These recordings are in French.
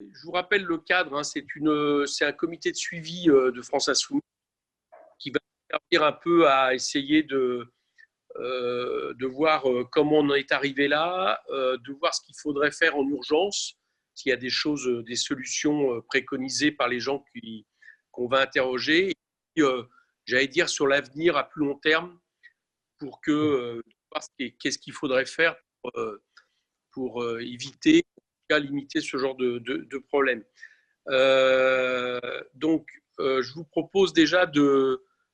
Je vous rappelle le cadre, hein, c'est un comité de suivi de France Insoumise qui va servir un peu à essayer de voir comment on en est arrivé là, de voir ce qu'il faudrait faire en urgence, s'il y a des choses, des solutions préconisées par les gens qu'on va interroger. Et puis, j'allais dire sur l'avenir à plus long terme pour voir qu'est-ce qu'il faudrait faire pour éviter, en tout cas, limiter ce genre de problème. Donc, je vous propose déjà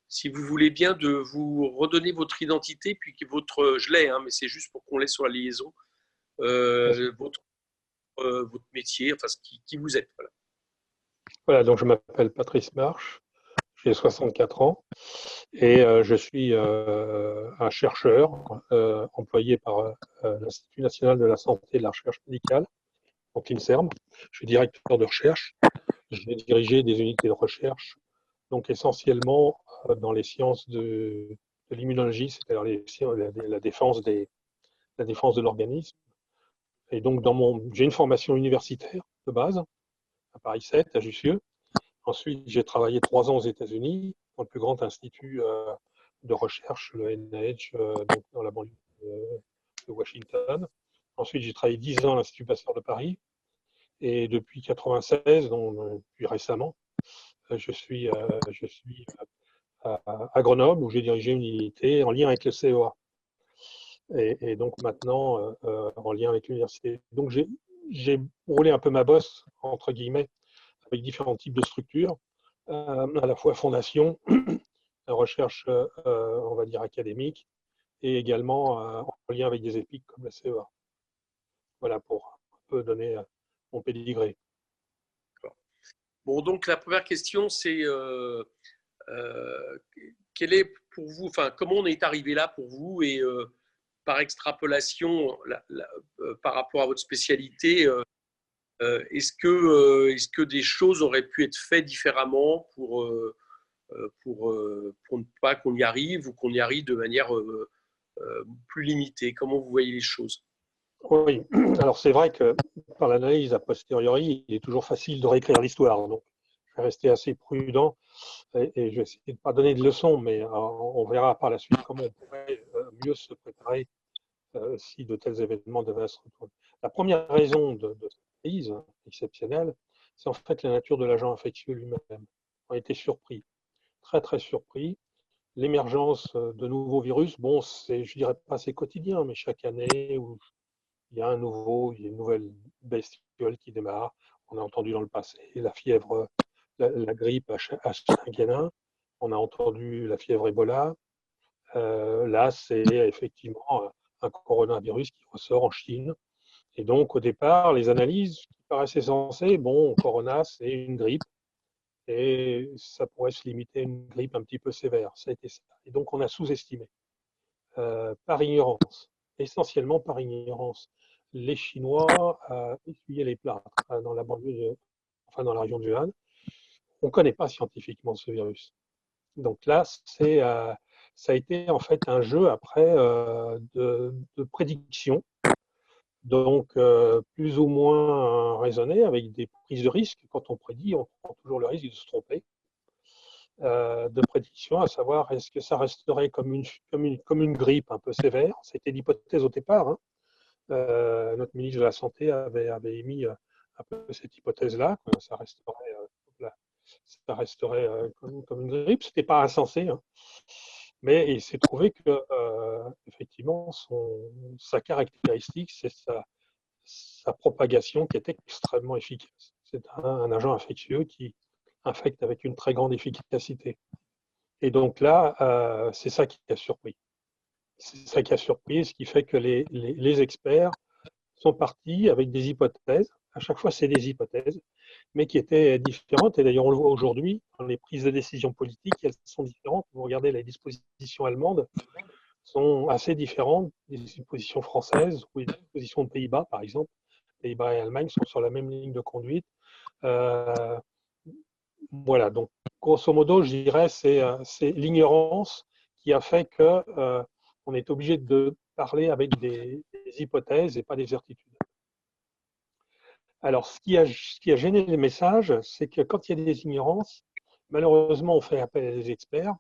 si vous voulez bien, de vous redonner votre identité, puis je l'ai, hein, mais c'est juste pour qu'on l'ait sur la liaison, votre métier, enfin, qui vous êtes. Voilà. Voilà, donc je m'appelle Patrice Marche, j'ai 64 ans et je suis un chercheur employé par l'Institut national de la santé et de la recherche médicale, donc l'INSERM. Je suis directeur de recherche. J'ai dirigé des unités de recherche, donc essentiellement dans les sciences de l'immunologie, c'est-à-dire la défense de l'organisme. Et donc, j'ai une formation universitaire de base, à Paris 7, à Jussieu. Ensuite, j'ai travaillé 3 ans aux États-Unis, dans le plus grand institut de recherche, le NIH, donc dans la banlieue de Washington. Ensuite, j'ai travaillé 10 ans à l'Institut Pasteur de Paris. Et depuis 1996, donc depuis récemment, je suis à Grenoble, où j'ai dirigé une unité en lien avec le CEA. Et donc maintenant, en lien avec l'université. Donc j'ai roulé un peu ma bosse, entre guillemets, avec différents types de structures, à la fois fondation, recherche, on va dire, académique, et également en lien avec des EPIC comme la CEA. Voilà pour un peu donner mon pédigré. Bon, donc la première question, c'est quel est pour vous, enfin, comment on est arrivé là pour vous et par extrapolation, par rapport à votre spécialité, est-ce que des choses auraient pu être faites différemment pour ne pas qu'on y arrive ou qu'on y arrive de manière plus limitée? Comment vous voyez les choses? Oui, alors c'est vrai que par l'analyse a posteriori, il est toujours facile de réécrire l'histoire. Donc, je vais rester assez prudent et je vais essayer de ne pas donner de leçons, mais on verra par la suite comment on pourrait mieux se préparer si de tels événements devaient se retourner. La première raison de cette crise exceptionnelle, c'est en fait la nature de l'agent infectieux lui-même. On a été surpris, très très surpris. L'émergence de nouveaux virus, bon, je dirais pas c'est quotidien, mais chaque année où il y a il y a une nouvelle bestiole qui démarre. On a entendu dans le passé la fièvre, la grippe H5N1, on a entendu la fièvre Ebola. Là, c'est effectivement un coronavirus qui ressort en Chine. Et donc, au départ, les analyses qui paraissaient sensées, bon, corona, c'est une grippe et ça pourrait se limiter à une grippe un petit peu sévère. Ça a été ça. Et donc, on a sous-estimé par ignorance, essentiellement par ignorance. Les Chinois essuyaient les plâtres dans la banlieue, enfin dans la région de Wuhan. On ne connaît pas scientifiquement ce virus. Donc là, ça a été en fait un jeu après de prédiction, donc plus ou moins raisonné avec des prises de risque. Quand on prédit, on prend toujours le risque de se tromper. De prédiction, à savoir est-ce que ça resterait comme une grippe un peu sévère. C'était l'hypothèse au départ. Hein. Notre ministre de la Santé avait émis un peu cette hypothèse-là, que ça resterait comme une grippe. Ce n'était pas insensé, hein. Mais il s'est trouvé que, effectivement, sa caractéristique, c'est sa propagation qui est extrêmement efficace. C'est un agent infectieux qui infecte avec une très grande efficacité. Et donc là, c'est ça qui a surpris. C'est ça qui a surpris, ce qui fait que les experts sont partis avec des hypothèses. À chaque fois, c'est des hypothèses, mais qui étaient différentes. Et d'ailleurs, on le voit aujourd'hui, dans les prises de décision politiques, elles sont différentes. Vous regardez les dispositions allemandes, sont assez différentes des dispositions françaises ou des dispositions de Pays-Bas, par exemple. Pays-Bas et Allemagne sont sur la même ligne de conduite. Euh, voilà, donc grosso modo, je dirais, c'est l'ignorance qui a fait que on est obligé de parler avec des hypothèses et pas des certitudes. Alors, ce qui a gêné les messages, c'est que quand il y a des ignorances, malheureusement, on fait appel à des experts.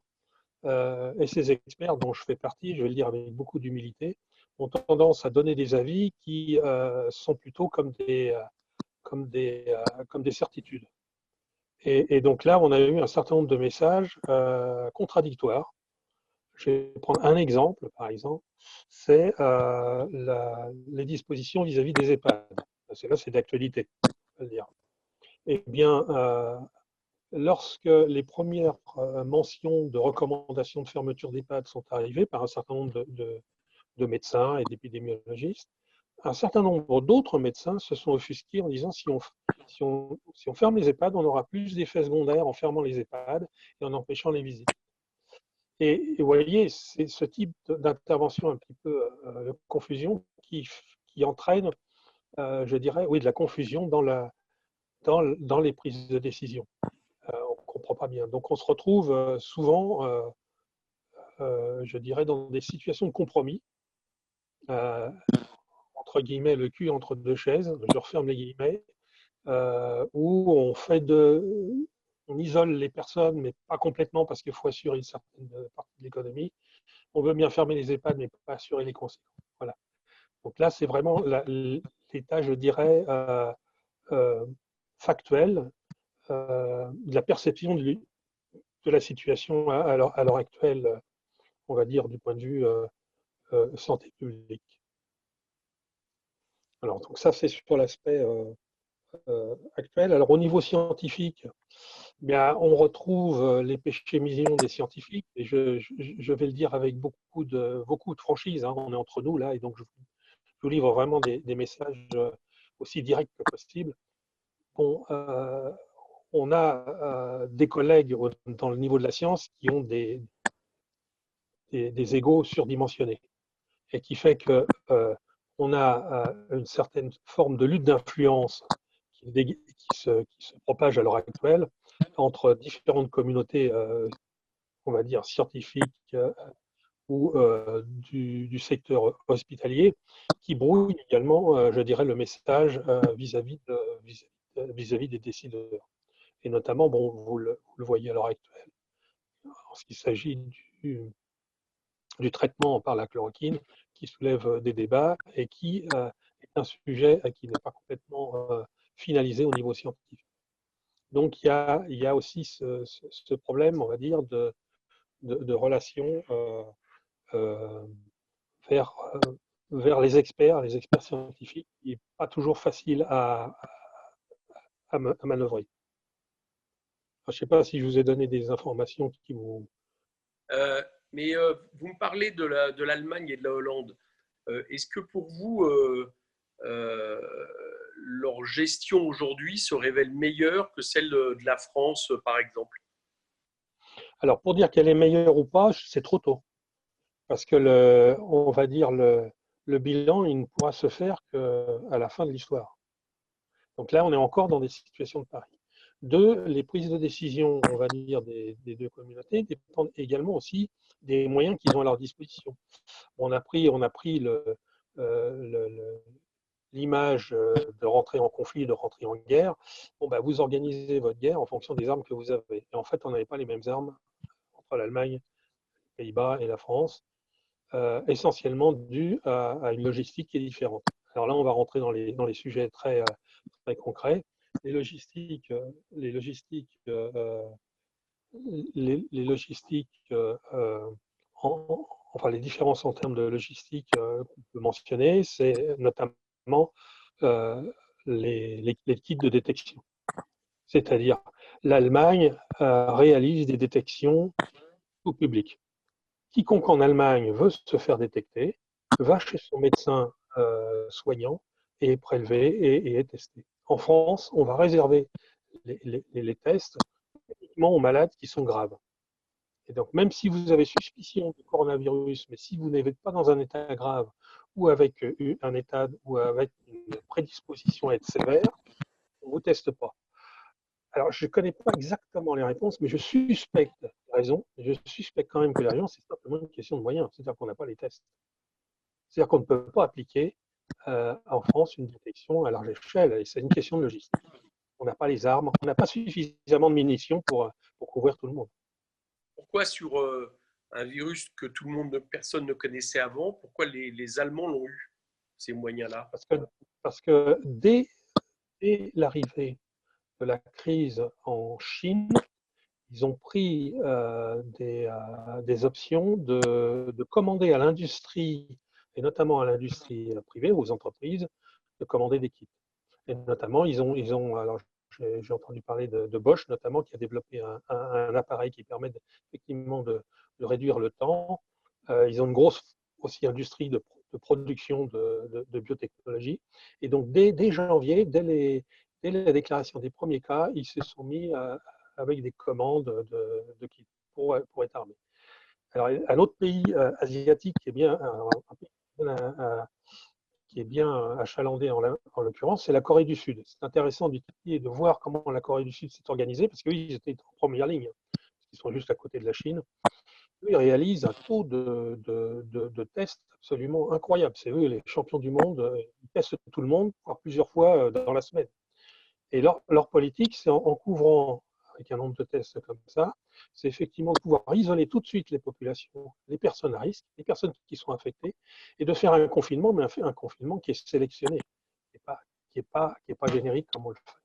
Et ces experts, dont je fais partie, je vais le dire avec beaucoup d'humilité, ont tendance à donner des avis qui sont plutôt comme des certitudes. Et donc là, on a eu un certain nombre de messages contradictoires. Je vais prendre un exemple, par exemple, c'est les dispositions vis-à-vis des EHPAD. Là, c'est d'actualité, on va dire. Eh bien, lorsque les premières mentions de recommandations de fermeture d'EHPAD sont arrivées par un certain nombre de médecins et d'épidémiologistes, un certain nombre d'autres médecins se sont offusqués en disant si on ferme les EHPAD, on aura plus d'effets secondaires en fermant les EHPAD et en empêchant les visites. Et vous voyez, c'est ce type d'intervention un petit peu de confusion qui entraîne, je dirais, oui, de la confusion dans les prises de décision. On ne comprend pas bien. Donc on se retrouve souvent, je dirais, dans des situations de compromis, entre guillemets, le cul entre deux chaises, je referme les guillemets, où on isole les personnes, mais pas complètement parce qu'il faut assurer une certaine partie de l'économie. On veut bien fermer les EHPAD, mais pas assurer les conséquences. Voilà. Donc là, c'est vraiment l'état, je dirais, factuel de la perception de la situation à l'heure actuelle, on va dire, du point de vue santé publique. Alors, donc ça, c'est sur l'aspect actuel. Alors, au niveau scientifique, bien, on retrouve les péchés mignons des scientifiques, et je vais le dire avec beaucoup de franchise, hein, on est entre nous là, et donc je vous livre vraiment des messages aussi directs que possible. Bon, on a des collègues dans le niveau de la science qui ont des égos surdimensionnés, et qui fait que on a une certaine forme de lutte d'influence qui se propage à l'heure actuelle entre différentes communautés, on va dire, scientifiques ou du secteur hospitalier, qui brouille également, je dirais, le message vis-à-vis des décideurs. Et notamment, bon, vous le voyez à l'heure actuelle, en ce qui s'agit du traitement par la chloroquine, qui soulève des débats et qui est un sujet qui n'est pas complètement finalisé au niveau scientifique. Donc il y a aussi ce problème, on va dire, de relation vers, vers les experts scientifiques, qui n'est pas toujours facile à manœuvrer. Je ne sais pas si je vous ai donné des informations qui vous... Mais vous me parlez de l'Allemagne et de la Hollande. Est-ce que pour vous, leur gestion aujourd'hui se révèle meilleure que celle de la France, par exemple? Alors, pour dire qu'elle est meilleure ou pas, c'est trop tôt. Parce que, on va dire, le bilan, il ne pourra se faire qu'à la fin de l'histoire. Donc là, on est encore dans des situations de pari. Deux, les prises de décision, on va dire, des deux communautés dépendent également aussi des moyens qu'ils ont à leur disposition. On a pris l'image de rentrer en conflit, de rentrer en guerre. Bon, bah, vous organisez votre guerre en fonction des armes que vous avez. Et en fait, on n'avait pas les mêmes armes entre l'Allemagne, les Pays-Bas et la France, essentiellement dû à une logistique qui est différente. Alors là, on va rentrer dans les sujets très concrets. Les logistiques, enfin les différences en termes de logistique qu'on peut mentionner, c'est notamment les kits de détection. C'est-à-dire, l'Allemagne réalise des détections au public. Quiconque en Allemagne veut se faire détecter va chez son médecin soignant et est prélevé et est testé. En France, on va réserver les tests uniquement aux malades qui sont graves. Et donc, même si vous avez suspicion du coronavirus, mais si vous n'êtes pas dans un état grave ou avec un état ou avec une prédisposition à être sévère, on ne vous teste pas. Alors, je ne connais pas exactement les réponses, mais je suspecte les raisons. Je suspecte quand même que les raisons, c'est simplement une question de moyens. C'est-à-dire qu'on n'a pas les tests. C'est-à-dire qu'on ne peut pas appliquer en France une détection à large échelle. Et c'est une question de logistique. On n'a pas les armes, on n'a pas suffisamment de munitions pour couvrir tout le monde. Pourquoi sur un virus que personne ne connaissait avant, pourquoi les Allemands l'ont eu, ces moyens-là? Parce que dès l'arrivée de la crise en Chine, ils ont pris des options de commander à l'industrie, et notamment à l'industrie privée, aux entreprises, de commander des kits. Et notamment, alors j'ai entendu parler de Bosch, notamment, qui a développé un appareil qui permet effectivement de réduire le temps. Ils ont une grosse aussi industrie de production de biotechnologie. Et donc, dès janvier, dès la déclaration des premiers cas, ils se sont mis avec des commandes de kits pour être armés. Alors, un autre pays asiatique qui est bien, qui est bien achalandé en l'occurrence, c'est la Corée du Sud. C'est intéressant d'étudier et de voir comment la Corée du Sud s'est organisée, parce qu'ils étaient en première ligne, ils sont juste à côté de la Chine. Eux, ils réalisent un taux de tests absolument incroyable. C'est eux les champions du monde, ils testent tout le monde, voire plusieurs fois dans la semaine. Et leur politique, c'est en couvrant avec un nombre de tests comme ça, c'est effectivement de pouvoir isoler tout de suite les populations, les personnes à risque, les personnes qui sont infectées, et de faire un confinement, mais un confinement qui est sélectionné, qui est pas générique comme on le fait.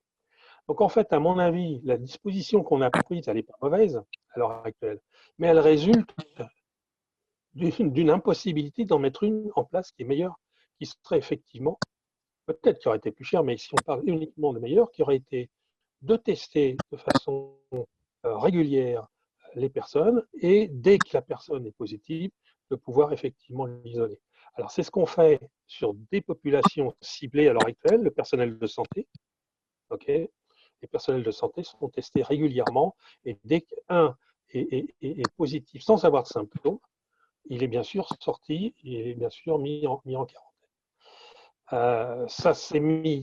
Donc en fait, à mon avis, la disposition qu'on a prise, elle n'est pas mauvaise à l'heure actuelle, mais elle résulte d'une impossibilité d'en mettre une en place qui est meilleure, qui serait effectivement, peut-être qui aurait été plus cher, mais si on parle uniquement de meilleur, qui aurait été de tester de façon régulière les personnes et dès que la personne est positive, de pouvoir effectivement l'isoler. Alors c'est ce qu'on fait sur des populations ciblées à l'heure actuelle, le personnel de santé. Okay, les personnels de santé sont testés régulièrement et dès qu'un est positif sans avoir de symptômes, il est bien sûr sorti, il est bien sûr mis en quarantaine. Ça s'est mis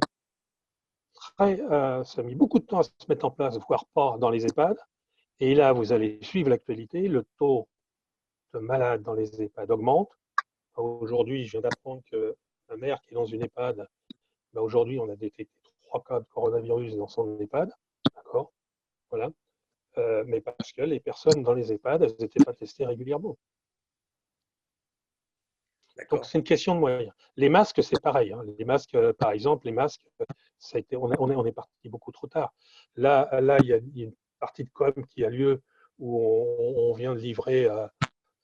ça a mis beaucoup de temps à se mettre en place, voire pas dans les EHPAD. Et là, vous allez suivre l'actualité, le taux de malades dans les EHPAD augmente. Aujourd'hui, je viens d'apprendre que ma mère qui est dans une EHPAD, aujourd'hui, on a détecté 3 cas de coronavirus dans son EHPAD. D'accord, voilà. Mais parce que les personnes dans les EHPAD, elles n'étaient pas testées régulièrement. Donc, c'est une question de moyens. Les masques, c'est pareil. Hein. Les masques, par exemple, ça a été, on est parti beaucoup trop tard. Là, il y a une partie de com qui a lieu où on vient de livrer,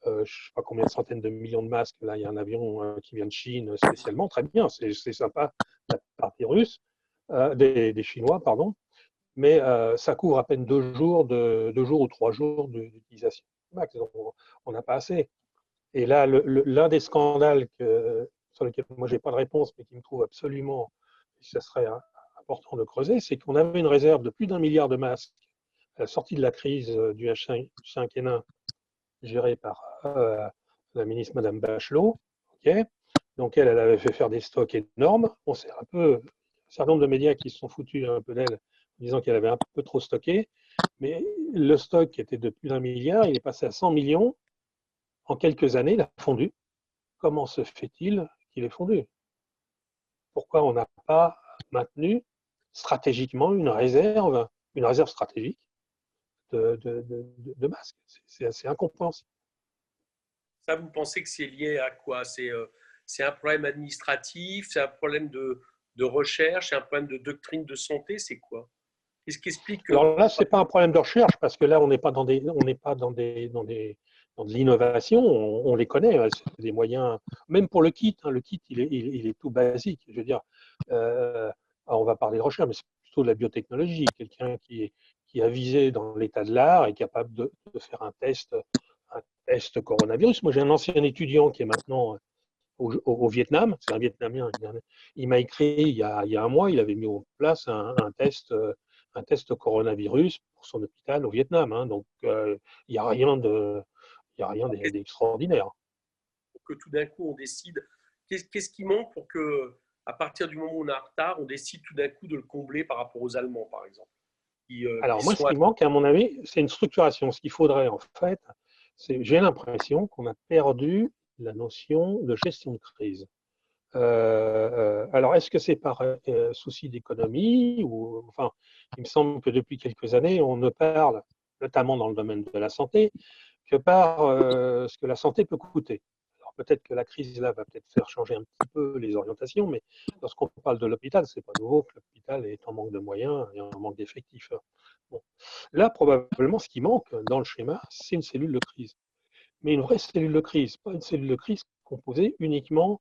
je ne sais pas combien de centaines de millions de masques. Là, il y a un avion qui vient de Chine spécialement. Très bien, c'est sympa, la partie russe, des Chinois, pardon. Mais ça couvre à peine 2 jours ou 3 jours d'utilisation. On n'a pas assez. Et là, l'un des scandales sur lesquels moi je n'ai pas de réponse, mais qui me trouve absolument, ça serait important de creuser, c'est qu'on avait une réserve de plus d'1 milliard de masques à la sortie de la crise du H5N1 gérée par la ministre Madame Bachelot. Okay, donc elle avait fait faire des stocks énormes. On s'est un certain nombre de médias qui se sont foutus un peu d'elle en disant qu'elle avait un peu trop stocké. Mais le stock qui était de plus d'1 milliard, il est passé à 100 millions. En quelques années, il a fondu. Comment se fait-il qu'il ait fondu? Pourquoi on n'a pas maintenu stratégiquement une réserve stratégique de masques? C'est assez incompréhensible. Ça, vous pensez que c'est lié à quoi? C'est un problème administratif, c'est un problème de recherche, c'est un problème de doctrine de santé, c'est quoi? Qu'est-ce qui explique que... Alors là, ce n'est pas un problème de recherche, parce que là, on n'est pas dans de l'innovation, on les connaît, c'est des moyens, même pour le kit, hein, le kit, il est tout basique. Je veux dire, on va parler de recherche, mais c'est plutôt de la biotechnologie. Quelqu'un qui est avisé dans l'état de l'art est capable de faire un test coronavirus. Moi, j'ai un ancien étudiant qui est maintenant au Vietnam, c'est un Vietnamien, il m'a écrit il y a un mois, il avait mis en place un test coronavirus pour son hôpital au Vietnam. Hein, donc, il n'y a rien d'extraordinaire. Pour que tout d'un coup, on décide. Qu'est-ce qui manque pour que, à partir du moment où on est en retard, on décide tout d'un coup de le combler par rapport aux Allemands, par exemple? Alors, moi, ce qui manque, à mon avis, c'est une structuration. Ce qu'il faudrait, en fait, j'ai l'impression qu'on a perdu la notion de gestion de crise. Alors, est-ce que c'est par souci d'économie ou, enfin, il me semble que depuis quelques années, on ne parle, notamment dans le domaine de la santé, que par ce que la santé peut coûter. Alors, peut-être que la crise là va peut-être faire changer un petit peu les orientations, mais lorsqu'on parle de l'hôpital, c'est pas nouveau que l'hôpital est en manque de moyens et en manque d'effectifs. Bon. Là, probablement, ce qui manque dans le schéma, c'est une cellule de crise. Mais une vraie cellule de crise, pas une cellule de crise composée uniquement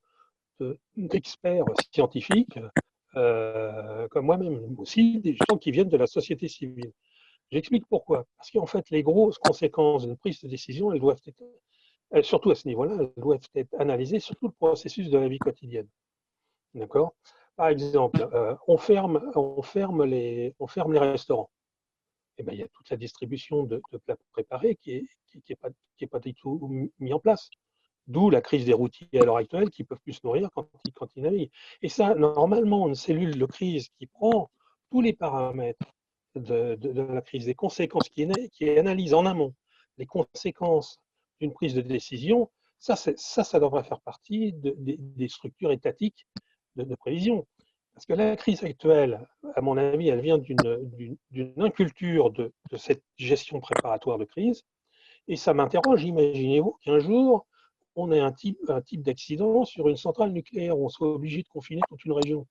d'experts scientifiques, comme moi-même, aussi des gens qui viennent de la société civile. J'explique pourquoi. Parce qu'en fait, les grosses conséquences d'une prise de décision, elles doivent être, surtout à ce niveau-là, elles doivent être analysées sur tout le processus de la vie quotidienne. D'accord? Par exemple, on ferme les restaurants. Eh ben, il y a toute la distribution de plats préparés qui est pas du tout mis en place. D'où la crise des routiers à l'heure actuelle qui ne peuvent plus se nourrir quand ils naviguent. Et ça, normalement, une cellule de crise qui prend tous les paramètres de la crise, des conséquences, qui analyse en amont les conséquences d'une prise de décision, ça devrait faire partie des structures étatiques de prévision. Parce que la crise actuelle, à mon avis, elle vient d'une inculture de cette gestion préparatoire de crise. Et ça m'interroge, imaginez-vous qu'un jour, on ait un type d'accident sur une centrale nucléaire où on soit obligé de confiner toute une région.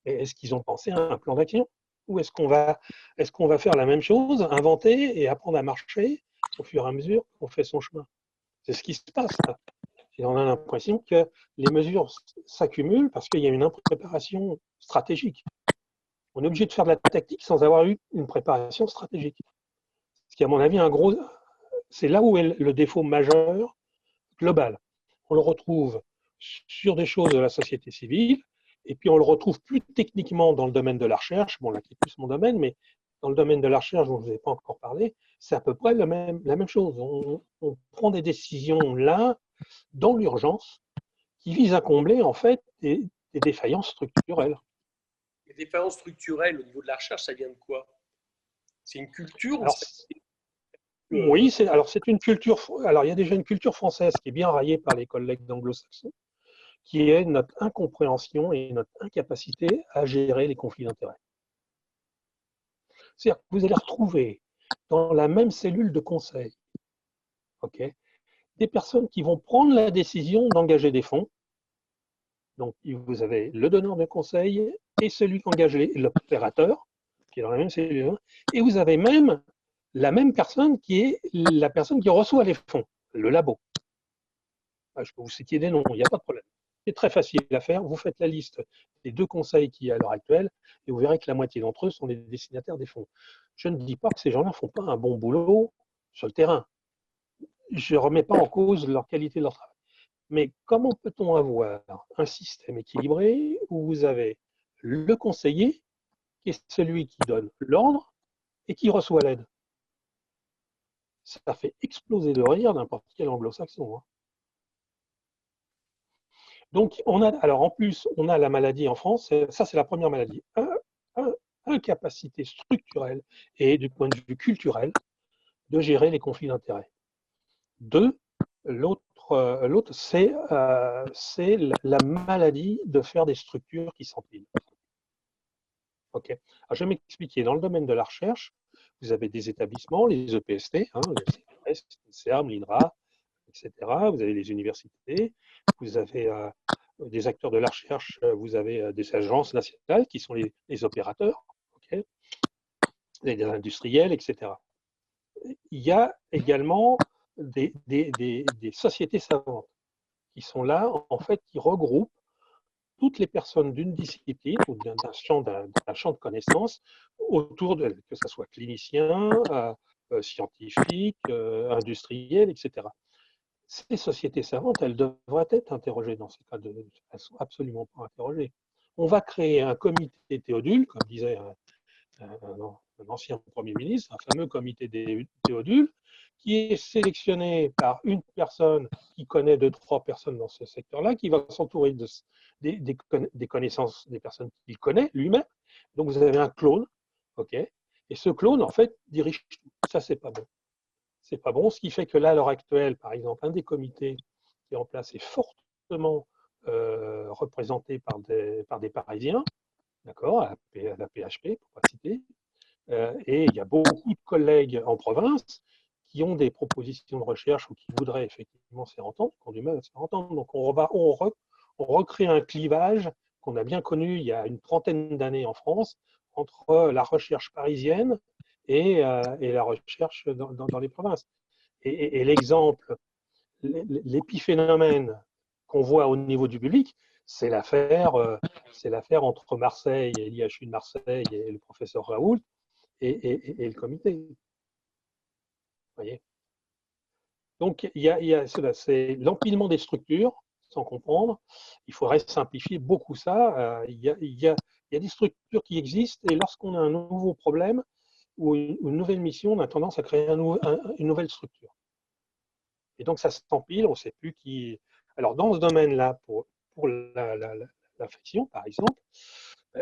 Et est-ce qu'ils ont pensé à un plan d'action? Ou est-ce qu'on va faire la même chose, inventer et apprendre à marcher au fur et à mesure qu'on fait son chemin? C'est ce qui se passe là. Et on a l'impression que les mesures s'accumulent parce qu'il y a une impréparation stratégique. On est obligé de faire de la tactique sans avoir eu une préparation stratégique. Ce qui, à mon avis, c'est là où est le défaut majeur global. On le retrouve sur des choses de la société civile, et puis on le retrouve plus techniquement dans le domaine de la recherche. Bon, là, qui est plus mon domaine, mais dans le domaine de la recherche, dont je ne vous ai pas encore parlé, c'est à peu près la même chose. On prend des décisions là, dans l'urgence, qui visent à combler en fait des défaillances structurelles. Les défaillances structurelles au niveau de la recherche, ça vient de quoi? C'est une culture ou Alors, ça... oui, c'est une culture. Alors, il y a déjà une culture française qui est bien raillée par les collègues d'anglo-saxons, qui est notre incompréhension et notre incapacité à gérer les conflits d'intérêts. C'est-à-dire que vous allez retrouver dans la même cellule de conseil, okay, des personnes qui vont prendre la décision d'engager des fonds. Donc, vous avez le donneur de conseil et celui qui engage l'opérateur, qui est dans la même cellule. Et vous avez même la même personne qui est la personne qui reçoit les fonds, le labo. Je peux vous citer des noms, il n'y a pas de problème. C'est très facile à faire. Vous faites la liste des 2 conseils qu'il y a à l'heure actuelle et vous verrez que la moitié d'entre eux sont les destinataires des fonds. Je ne dis pas que ces gens-là ne font pas un bon boulot sur le terrain. Je ne remets pas en cause leur qualité de leur travail. Mais comment peut-on avoir un système équilibré où vous avez le conseiller, qui est celui qui donne l'ordre et qui reçoit l'aide? Ça fait exploser de rire n'importe quel anglo-saxon. Donc, alors en plus, on a la maladie en France, ça c'est la première maladie, incapacité structurelle et du point de vue culturel de gérer les conflits d'intérêts. 2, l'autre c'est la maladie de faire des structures qui s'empilent. Ok. Alors, je vais m'expliquer. Dans le domaine de la recherche, vous avez des établissements, les EPST, le CNRS, l'INSERM, l'INRA, etc. Vous avez les universités, vous avez des acteurs de la recherche, vous avez des agences nationales qui sont les opérateurs, okay, des industriels, etc. Il y a également des sociétés savantes qui sont là, en fait, qui regroupent toutes les personnes d'une discipline ou d'un champ de connaissances autour de, que ce soit clinicien, scientifique, industriel, etc. Ces sociétés savantes, elles devraient être interrogées dans ces cas elles ne sont absolument pas interrogées. On va créer un comité Théodule, comme disait un ancien Premier ministre, un fameux comité Théodule, qui est sélectionné par une personne qui connaît 2-3 personnes dans ce secteur-là, qui va s'entourer des connaissances des personnes qu'il connaît lui-même. Donc vous avez un clone, ok, et ce clone, en fait, dirige tout. Ça, c'est pas bon. C'est pas bon, ce qui fait que là, à l'heure actuelle, par exemple, un des comités qui est en place est fortement représentés par des Parisiens, d'accord, à la PHP, pour pas citer. Et il y a beaucoup de collègues en province qui ont des propositions de recherche ou qui voudraient effectivement s'y entendre, qui ont du mal à s'y entendre. Donc on recrée un clivage qu'on a bien connu il y a une trentaine d'années en France entre la recherche parisienne et la recherche dans les provinces. Et l'exemple, l'épiphénomène qu'on voit au niveau du public, c'est l'affaire entre Marseille et l'IHU de Marseille et le professeur Raoult et le comité. Vous voyez. Donc, c'est l'empilement des structures, sans comprendre. Il faudrait simplifier beaucoup ça. Il y a des structures qui existent et lorsqu'on a un nouveau problème ou une nouvelle mission, on a tendance à créer une nouvelle structure. Et donc, ça s'empile, on ne sait plus qui. Alors, dans ce domaine-là, pour l'infection, par exemple,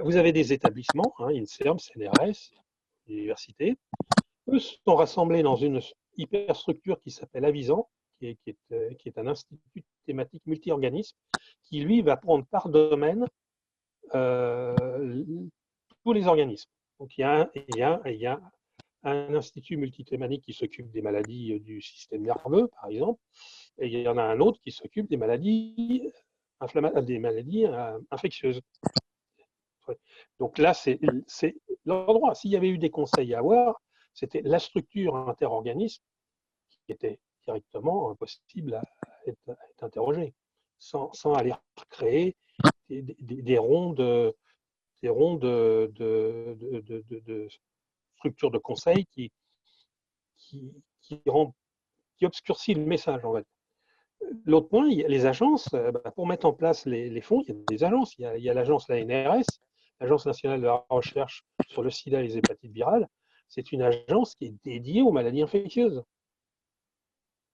vous avez des établissements, INSERM, CNRS, l'université. Eux sont rassemblés dans une hyperstructure qui s'appelle Avisan, qui est un institut thématique multi-organisme, qui, lui, va prendre par domaine tous les organismes. Donc, il y a un institut multithématique qui s'occupe des maladies du système nerveux, par exemple, et il y en a un autre qui s'occupe des maladies infectieuses. Donc là, c'est l'endroit. S'il y avait eu des conseils à avoir, c'était la structure interorganisme qui était directement impossible à être interrogée, sans aller créer des ronds de structures de conseil qui obscurcit le message, en fait. L'autre point, il y a les agences. Pour mettre en place les fonds, il y a des agences. Il y a l'agence l'ANRS, l'Agence nationale de la recherche sur le sida et les hépatites virales. C'est une agence qui est dédiée aux maladies infectieuses.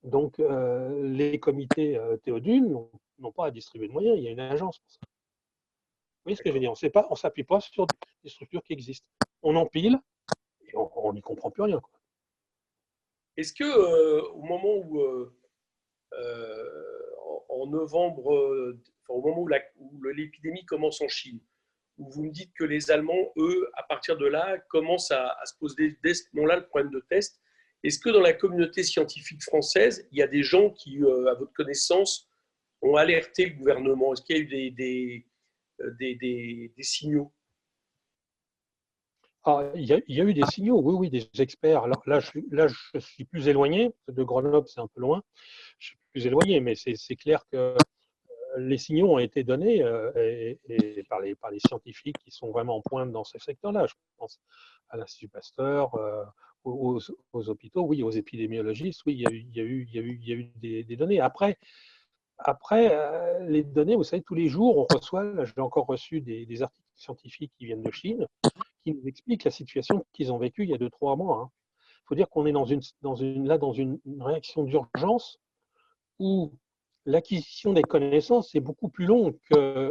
Donc, les comités Théodule n'ont pas à distribuer de moyens. Il y a une agence pour ça. Vous voyez ce que je veux dire? On ne s'appuie pas sur des structures qui existent. On empile et on n'y comprend plus rien, quoi. Est-ce que au moment où en novembre, au moment où l'épidémie commence en Chine, où vous me dites que les Allemands, eux, à partir de là, commencent à se poser dès ce moment-là le problème de test. Est-ce que dans la communauté scientifique française, il y a des gens qui, à votre connaissance, ont alerté le gouvernement? Est-ce qu'il y a eu des signaux? Il y a eu des signaux, oui, des experts. Alors là, je suis plus éloigné. De Grenoble, c'est un peu loin. Je suis plus éloigné, mais c'est clair que les signaux ont été donnés et par les scientifiques qui sont vraiment en pointe dans ce secteur-là. Je pense à l'Institut Pasteur, aux hôpitaux, oui, aux épidémiologistes, oui, il y a eu des données. Après, les données, vous savez, tous les jours, on reçoit, là, j'ai encore reçu des articles scientifiques qui viennent de Chine, qui nous expliquent la situation qu'ils ont vécue il y a 2-3 mois. Il faut dire qu'on est dans une réaction d'urgence où l'acquisition des connaissances est beaucoup plus longue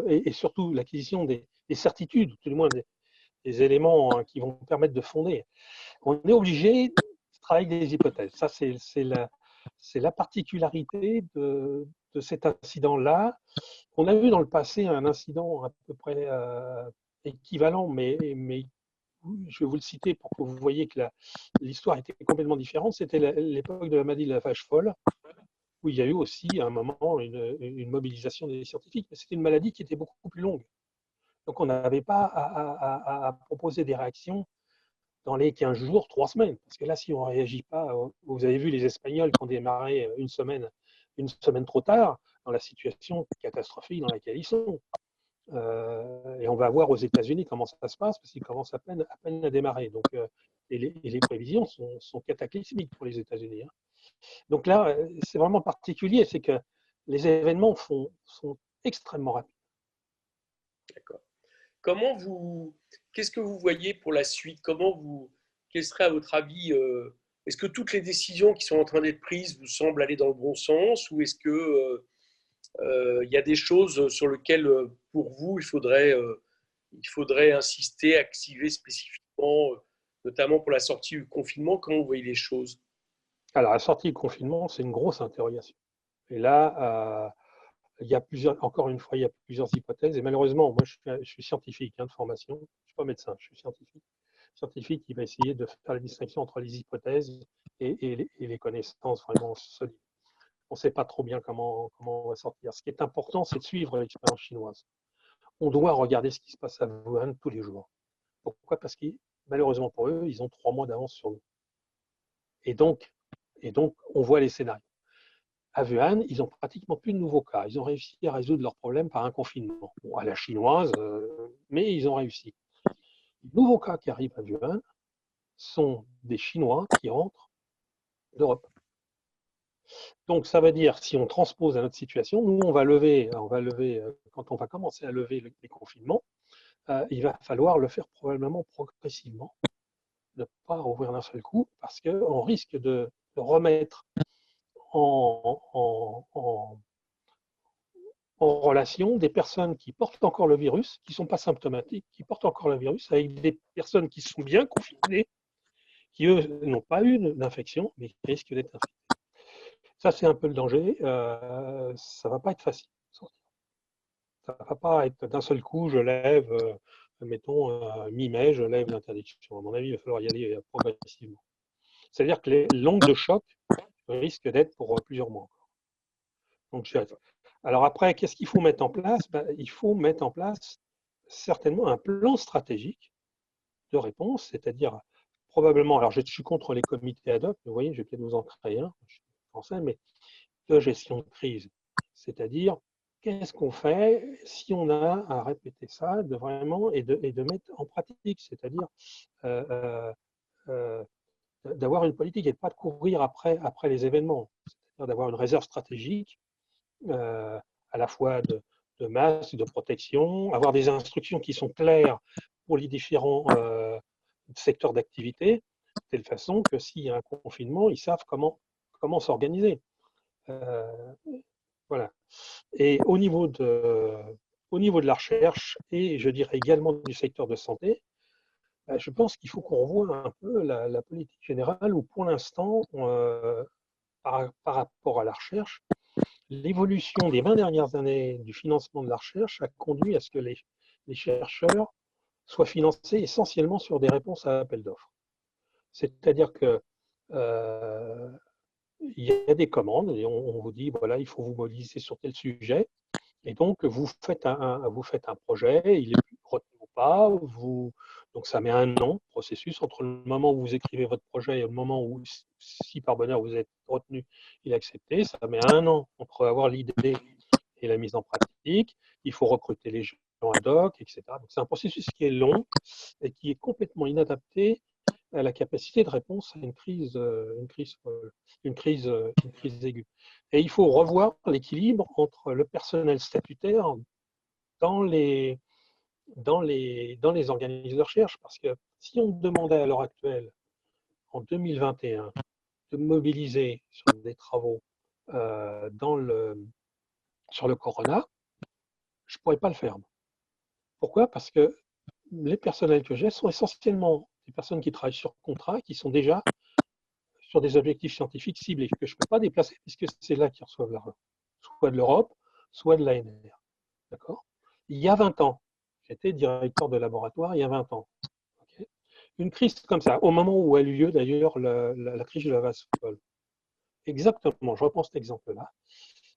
et surtout l'acquisition des certitudes, tout du moins des éléments qui vont permettre de fonder. On est obligé de travailler avec des hypothèses. Ça, c'est la particularité de cet incident-là. On a vu dans le passé un incident à peu près équivalent, mais je vais vous le citer pour que vous voyez que l'histoire était complètement différente. C'était l'époque de la maladie de la vache folle, où il y a eu aussi à un moment une mobilisation des scientifiques. Mais c'était une maladie qui était beaucoup plus longue. Donc on n'avait pas à proposer des réactions dans les 15 jours, 3 semaines. Parce que là, si on ne réagit pas, vous avez vu les Espagnols qui ont démarré une semaine trop tard, dans la situation catastrophique dans laquelle ils sont. Et on va voir aux États-Unis comment ça se passe, parce qu'ils commencent à peine à démarrer. Donc, et les prévisions sont cataclysmiques pour les États-Unis. Donc là, c'est vraiment particulier, c'est que les événements sont extrêmement rapides. D'accord. Qu'est-ce que vous voyez pour la suite? Quel serait à votre avis, est-ce que toutes les décisions qui sont en train d'être prises vous semblent aller dans le bon sens, ou est-ce que il y a des choses sur lesquelles, pour vous, il faudrait insister, activer spécifiquement, notamment pour la sortie du confinement? Comment vous voyez les choses? Alors, la sortie du confinement, c'est une grosse interrogation. Et là, Encore une fois, il y a plusieurs hypothèses. Et malheureusement, moi, je suis scientifique de formation. Je ne suis pas médecin, je suis scientifique. Scientifique qui va essayer de faire la distinction entre les hypothèses et les connaissances vraiment solides. On ne sait pas trop bien comment on va sortir. Ce qui est important, c'est de suivre l'expérience chinoise. On doit regarder ce qui se passe à Wuhan tous les jours. Pourquoi? Parce que malheureusement pour eux, ils ont 3 mois d'avance sur nous. Et donc, on voit les scénarios. À Wuhan, ils n'ont pratiquement plus de nouveaux cas. Ils ont réussi à résoudre leurs problèmes par un confinement. Bon, à la chinoise, mais ils ont réussi. Les nouveaux cas qui arrivent à Wuhan sont des Chinois qui rentrent d'Europe. Donc, ça veut dire, si on transpose à notre situation, nous, on va lever quand on va commencer à lever les confinements, il va falloir le faire probablement progressivement, ne pas rouvrir d'un seul coup, parce qu'on risque de remettre en relation des personnes qui portent encore le virus, qui ne sont pas symptomatiques, qui portent encore le virus, avec des personnes qui sont bien confinées, qui, eux, n'ont pas eu d'infection, mais qui risquent d'être infectés. Ça, c'est un peu le danger. Ça ne va pas être facile. Ça ne va pas être d'un seul coup, je lève, mettons, mi-mai, je lève l'interdiction. À mon avis, il va falloir y aller progressivement. C'est-à-dire que les l'onde de choc risque d'être pour plusieurs mois encore. Donc, alors après, qu'est-ce qu'il faut mettre en place? Il faut mettre en place certainement un plan stratégique de réponse, c'est-à-dire probablement, alors je suis contre les comités ad hoc, vous voyez, je vais peut-être vous en créer un, je suis français, mais de gestion de crise. C'est-à-dire, qu'est-ce qu'on fait si on a à répéter ça de vraiment et de mettre en pratique, c'est-à-dire d'avoir une politique et de ne pas de courir après les événements, c'est-à-dire d'avoir une réserve stratégique à la fois de masques, de protection, avoir des instructions qui sont claires pour les différents secteurs d'activité, de telle façon que s'il y a un confinement, ils savent comment s'organiser. Voilà. Et au niveau de la recherche et je dirais également du secteur de santé, je pense qu'il faut qu'on revoie un peu la politique générale où pour l'instant, par rapport à la recherche, l'évolution des 20 dernières années du financement de la recherche a conduit à ce que les chercheurs soient financés essentiellement sur des réponses à appel d'offres. C'est-à-dire que il y a des commandes et on vous dit voilà, il faut vous mobiliser sur tel sujet. Et donc, vous faites un projet, il est retenu ou pas, donc ça met un an, processus, entre le moment où vous écrivez votre projet et le moment où, si par bonheur vous êtes retenu et accepté, ça met un an entre avoir l'idée et la mise en pratique. Il faut recruter les gens ad hoc, etc. Donc, c'est un processus qui est long et qui est complètement inadapté à la capacité de réponse à une crise aiguë. Et il faut revoir l'équilibre entre le personnel statutaire dans les organismes de recherche, parce que si on demandait à l'heure actuelle, en 2021, de mobiliser sur des travaux sur le corona, je ne pourrais pas le faire. Pourquoi? Parce que les personnels que j'ai sont essentiellement des personnes qui travaillent sur contrat, qui sont déjà sur des objectifs scientifiques ciblés, que je ne peux pas déplacer, puisque c'est là qu'ils reçoivent l'argent, soit de l'Europe, soit de l'ANR. D'accord? Il y a 20 ans, j'étais directeur de laboratoire il y a 20 ans. Okay, une crise comme ça, au moment où a eu lieu d'ailleurs la crise de la vache folle. Exactement, je reprends cet exemple-là.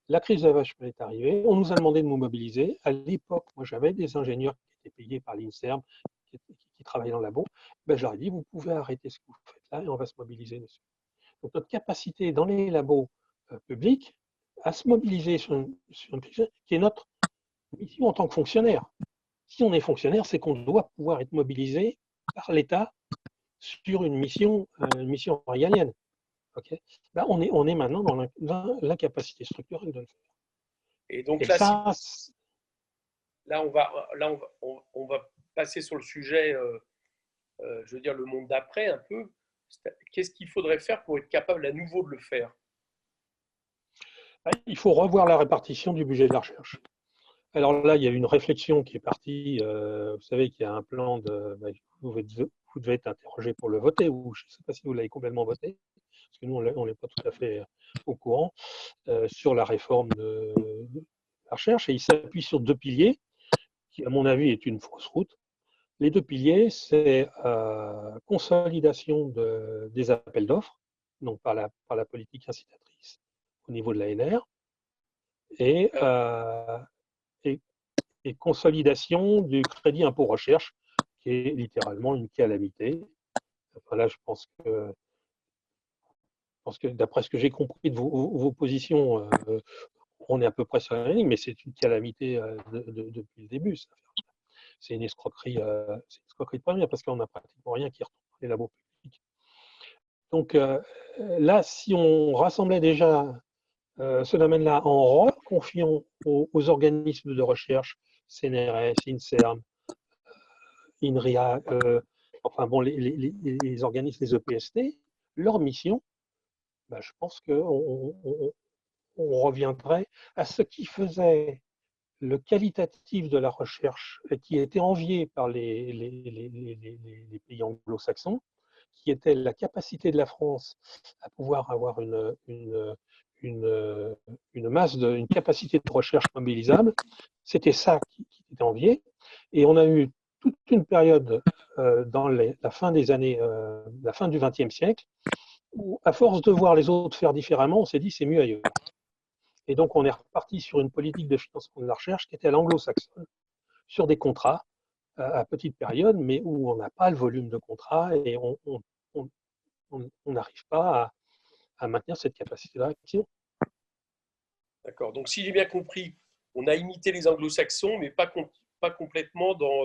La crise de la vache folle est arrivée, on nous a demandé de nous mobiliser. À l'époque, moi j'avais des ingénieurs qui étaient payés par l'INSERM, qui travaillaient dans le labo. Ben, je leur ai dit, vous pouvez arrêter ce que vous faites là et on va se mobiliser dessus. Donc notre capacité dans les labos publics à se mobiliser sur une crise qui est notre mission en tant que fonctionnaire. Si on est fonctionnaire, c'est qu'on doit pouvoir être mobilisé par l'État sur une mission régalienne. Okay, là, on est maintenant dans l'incapacité structurelle de le faire. Et donc là, on va passer sur le sujet, je veux dire, le monde d'après un peu. Qu'est-ce qu'il faudrait faire pour être capable à nouveau de le faire? Il faut revoir la répartition du budget de la recherche. Alors là, il y a une réflexion qui est partie. Vous savez qu'il y a un plan de. Vous devez être interrogé pour le voter, ou je ne sais pas si vous l'avez complètement voté, parce que nous, on n'est pas tout à fait au courant, sur la réforme la recherche et il s'appuie sur deux piliers, qui à mon avis est une fausse route. Les deux piliers, c'est consolidation des appels d'offres, donc par la politique incitatrice au niveau de l'ANR, et, et, et consolidation du crédit impôt recherche, qui est littéralement une calamité. Enfin, là, je pense que d'après ce que j'ai compris de vos positions, on est à peu près sur la ligne, mais c'est une calamité depuis le début. C'est une escroquerie de première parce qu'on n'a pratiquement rien qui retourne dans les labos publics. Donc là, si on rassemblait déjà ce domaine-là en reconfiant aux organismes de recherche, CNRS, INSERM, INRIA, enfin bon, les organismes, les EPST, leur mission, ben, je pense qu'on reviendrait à ce qui faisait le qualitatif de la recherche qui était envié par les pays anglo-saxons, qui était la capacité de la France à pouvoir avoir une capacité de recherche mobilisable. C'était ça qui était envié. Et on a eu toute une période dans la fin des années, la fin du XXe siècle, où, à force de voir les autres faire différemment, on s'est dit c'est mieux ailleurs. Et donc, on est reparti sur une politique de financement de la recherche qui était à l'anglo-saxonne, sur des contrats à petite période, mais où on n'a pas le volume de contrats et on n'arrive pas à maintenir cette capacité d'action. D'accord. Donc, si j'ai bien compris, on a imité les anglo-saxons, mais pas complètement dans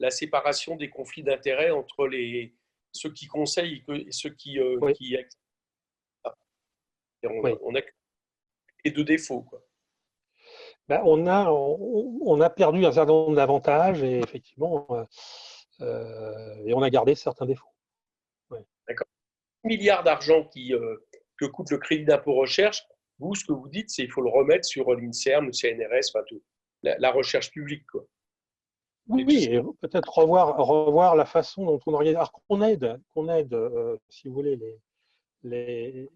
la séparation des conflits d'intérêts entre ceux qui conseillent et ceux Oui, qui oui. on a les deux défauts, quoi. Ben, on a perdu un certain nombre d'avantages et effectivement, et on a gardé certains défauts. Oui. D'accord. Milliards d'argent que coûte le crédit d'impôt recherche, vous, ce que vous dites, c'est qu'il faut le remettre sur l'INSERM, le CNRS, enfin tout, la recherche publique, quoi. Oui, et peut-être revoir la façon dont on organise. Alors qu'on aide, si vous voulez, le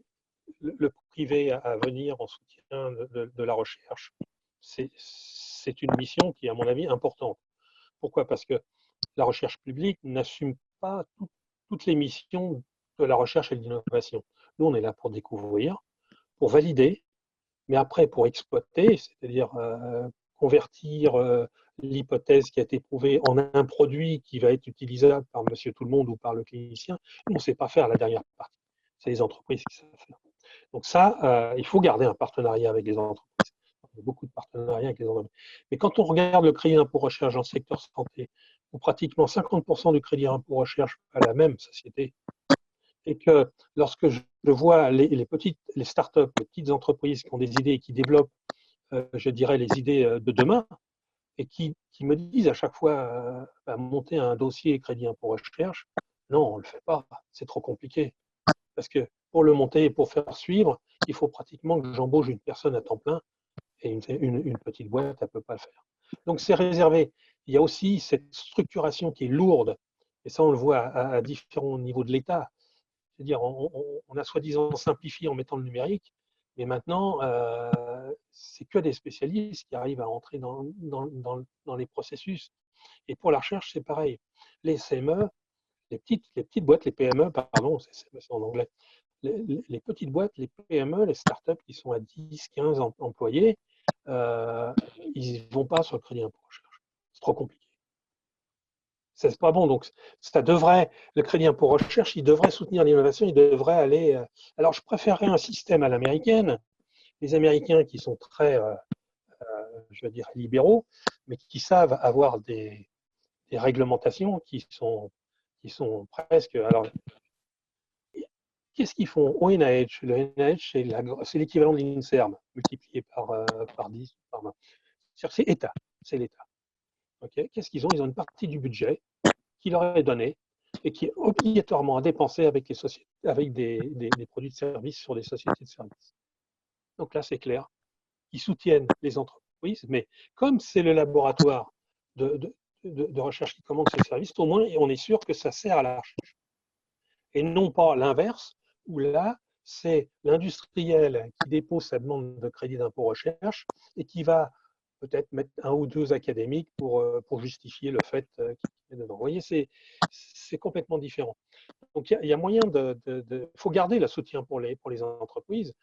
privé à venir en soutien de la recherche. C'est une mission qui est, à mon avis, importante. Pourquoi? Parce que la recherche publique n'assume pas toutes les missions de la recherche et de l'innovation. Nous, on est là pour découvrir, pour valider, mais après pour exploiter, c'est-à-dire convertir l'hypothèse qui a été prouvée en un produit qui va être utilisable par monsieur tout le monde ou par le clinicien. Nous, on ne sait pas faire la dernière partie. C'est les entreprises qui savent faire. Donc ça, il faut garder un partenariat avec les entreprises. Il y a beaucoup de partenariats avec les entreprises. Mais quand on regarde le crédit impôt recherche dans le secteur santé, où pratiquement 50% du crédit impôt recherche à la même société, et que lorsque je vois les startups, les petites entreprises qui ont des idées et qui développent, je dirais, les idées de demain, et qui me disent à chaque fois monter un dossier crédit impôt recherche, non, on ne le fait pas, c'est trop compliqué. Parce que pour le monter et pour faire suivre, il faut pratiquement que j'embauche une personne à temps plein et une petite boîte, elle ne peut pas le faire. Donc c'est réservé. Il y a aussi cette structuration qui est lourde, et ça on le voit à différents niveaux de l'État. C'est-à-dire on a soi-disant simplifié en mettant le numérique, mais maintenant c'est que des spécialistes qui arrivent à entrer dans les processus. Et pour la recherche, c'est pareil. Les CME, les petites boîtes, les PME, pardon, c'est en anglais, les petites boîtes, les PME, les startups qui sont à 10, 15 employés, ils ne vont pas sur le crédit impôt recherche. C'est trop compliqué. C'est pas bon. Donc, le crédit impôt recherche, il devrait soutenir l'innovation, il devrait aller. Alors, je préférerais un système à l'américaine. Les Américains qui sont très, je veux dire, libéraux, mais qui savent avoir des réglementations qui sont presque. Alors, qu'est-ce qu'ils font au NIH? Le NIH, c'est l'équivalent de l'INSERM, multiplié par 10, par 20. C'est État, c'est l'État. Okay, qu'est-ce qu'ils ont? Ils ont une partie du budget qui leur est donnée et qui est obligatoirement à dépenser avec, avec des produits de services sur des sociétés de services. Donc là, c'est clair. Ils soutiennent les entreprises, mais comme c'est le laboratoire de recherche qui commande ces services, au moins on est sûr que ça sert à la recherche. Et non pas l'inverse, où là, c'est l'industriel qui dépose sa demande de crédit d'impôt recherche et qui va peut-être mettre un ou deux académiques pour justifier le fait qu'il est dedans. Vous voyez, c'est complètement différent. Donc, il y a moyen il faut garder le soutien pour les entreprises.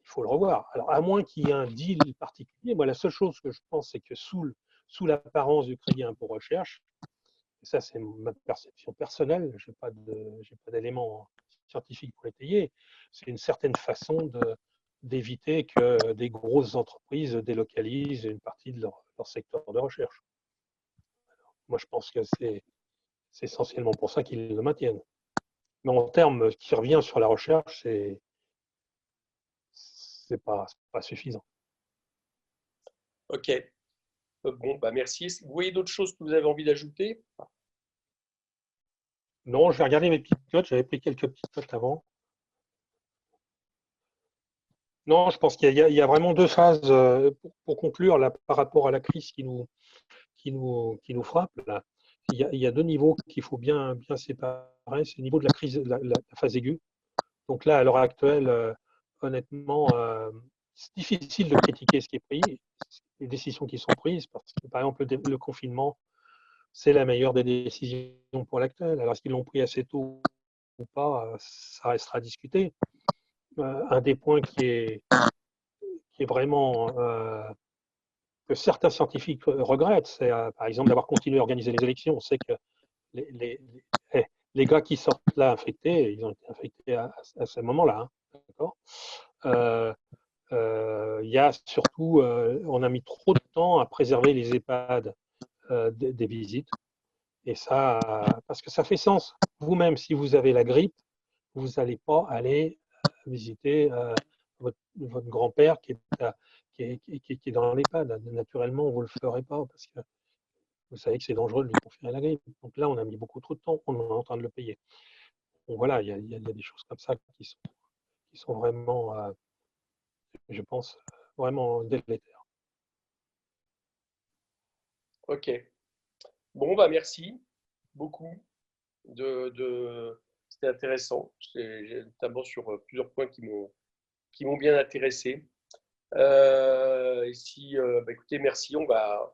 Il faut le revoir. Alors, à moins qu'il y ait un deal particulier, moi, la seule chose que je pense, c'est que sous l'apparence du crédit impôt recherche, et ça, c'est ma perception personnelle, je n'ai pas d'éléments scientifiques pour l'étayer, c'est une certaine façon d'éviter que des grosses entreprises délocalisent une partie de leur secteur de recherche. Moi, je pense que c'est essentiellement pour ça qu'ils le maintiennent. Mais en termes qui revient sur la recherche, c'est pas suffisant. Ok. Bon, bah merci. Vous voyez d'autres choses que vous avez envie d'ajouter? Non, je vais regarder mes petites notes. J'avais pris quelques petites notes avant. Non, je pense qu'il y a vraiment deux phases pour conclure là, par rapport à la crise qui nous frappe. Là. Il y a deux niveaux qu'il faut bien séparer. C'est le niveau de la crise, la phase aiguë. Donc là, à l'heure actuelle, honnêtement, c'est difficile de critiquer ce qui est pris, les décisions qui sont prises, parce que par exemple, le confinement, c'est la meilleure des décisions pour l'actuel. Alors, est-ce qu'ils l'ont pris assez tôt ou pas, ça restera à discuter. Un des points qui est vraiment que certains scientifiques regrettent, c'est par exemple d'avoir continué à organiser les élections. On sait que les gars qui sortent là infectés, ils ont été infectés à ce moment-là. Hein, d'accord. Il y a surtout, on a mis trop de temps à préserver les EHPAD des visites. Et ça, parce que ça fait sens. Vous-même, si vous avez la grippe, vous n'allez pas aller visiter votre grand-père qui est dans l'EHPAD. Naturellement, vous ne le ferez pas parce que vous savez que c'est dangereux de lui conférer la grippe. Donc là, on a mis beaucoup trop de temps, on est en train de le payer. Donc voilà, il y a des choses comme ça qui sont vraiment, je pense, vraiment délétères. Ok. Bon, bah merci beaucoup. C'était intéressant, notamment sur plusieurs points qui m'ont bien intéressé. Bah, écoutez, merci. On va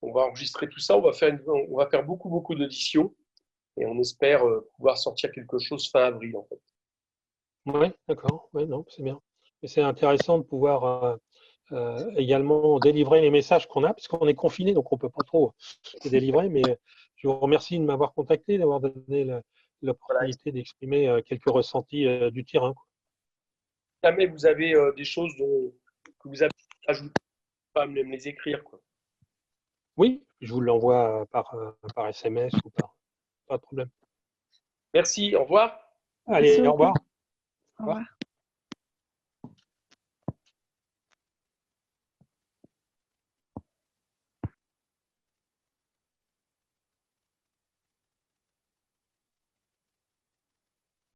enregistrer tout ça. On va faire beaucoup d'auditions et on espère pouvoir sortir quelque chose fin avril en fait. Oui, d'accord. Oui, non, c'est bien. Et c'est intéressant de pouvoir également délivrer les messages qu'on a, puisqu'on est confiné, donc on ne peut pas trop les délivrer. Mais je vous remercie de m'avoir contacté, d'avoir donné Voilà. l'opportunité d'exprimer quelques ressentis du terrain. Si jamais vous avez des choses que vous avez ajoutées, pas me les écrire, quoi. Oui, je vous l'envoie par SMS ou pas de problème. Merci. Au revoir. Allez, Merci au beaucoup. revoir. Au revoir.